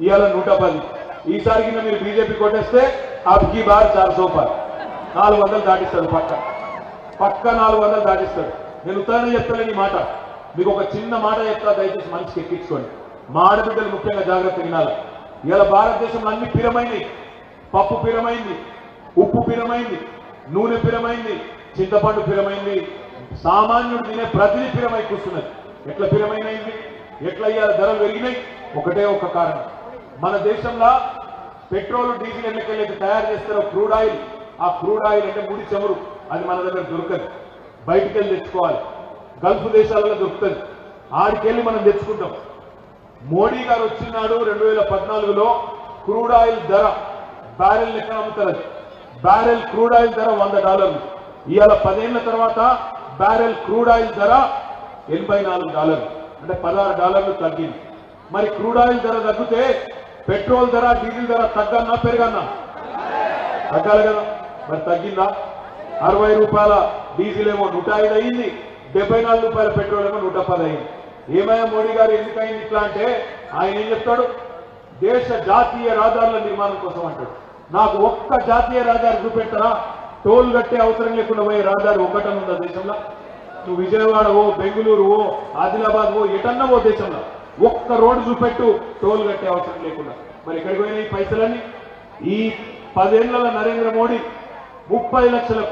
ఇవాళ 110. ఈసారి కింద మీరు బీజేపీ కొట్టేస్తే అబ్కి బార్ 400 పార్ 400 దాటిస్తాడు. పక్క 400 దాటిస్తాడు. నేను ఉత్తరాన్ని చెప్తలేని మాట, మీకు ఒక చిన్న మాట చెప్తా, దయచేసి మనసుకి ఎక్కించుకోండి. మా ఆడబిడ్డలు ముఖ్యంగా జాగ్రత్త వినాలి. ఇవాళ భారతదేశంలో అన్ని పిరమైంది. పప్పు పిరమైంది, ఉప్పు పిరమైంది, నూనె పిరమైంది, చింతపండు పిరమైంది, సామాన్యుడు తినే ప్రతిదీ పిరమై కూర్చున్నది. ఎట్లా పిరమైనది, ఎట్లా ఇవాళ ధరలు పెరిగినాయి? ఒకటే ఒక కారణం, మన దేశంలో పెట్రోల్ డీజిల్ ఎన్నకెళ్ళి తయారు చేస్తారో క్రూడ్ ఆయిల్, ఆ క్రూడ్ ఆయిల్ అంటే ముడి చమురు, అది మన దగ్గర దొరకదు, బయటికి వెళ్ళి తెచ్చుకోవాలి. గల్ఫ్ దేశాలలో దొరుకుతుంది, ఆడికెళ్ళి మనం తెచ్చుకుంటాం. మోడీ గారు వచ్చినాడు 2014లో క్రూడ్ ఆయిల్ ధర బ్యారెల్ లెక్కన అమ్ముతారు. బ్యారెల్ క్రూడ్ ఆయిల్ ధర $100. ఇవాళ 10 ఏళ్ల తర్వాత బ్యారెల్ క్రూడ్ ఆయిల్ ధర $84, అంటే $16 తగ్గింది. మరి క్రూడ్ ఆయిల్ ధర తగ్గితే పెట్రోల్ ధర డీజిల్ ధర తగ్గన్నా పెరగన్నా? తగ్గాలి కదా. మరి తగ్గిందా? 60 రూపాయల డీజిల్ ఏమో 105 అయింది, 74 రూపాయల పెట్రోల్ ఏమో 110 అయింది. ఏమయ్యా మోడీ గారు ఎందుకైంది ఇట్లా అంటే ఆయన ఏం చెప్తాడు? దేశ జాతీయ రహదారుల నిర్మాణం కోసం అంటాడు. నాకు ఒక్క జాతీయ రహదారి చూపెట్టరా? టోల్ కట్టే అవసరం లేకుండా పోయే రహదారి ఒక్కటం ఉందా దేశంలో? నువ్వు విజయవాడ ఓ, బెంగళూరు ఓ, ఆదిలాబాద్ ఓ, ఎటన్నా ఓ దేశంలో ఒక్క రోడ్డు చూపెట్టు టోల్ కట్టే అవసరం లేకుండా. మరి ఎక్కడికి పోయినాయి ఈ పైసలన్నీ? ఈ 10 ఏళ్ల నరేంద్ర మోడీ 30 లక్షల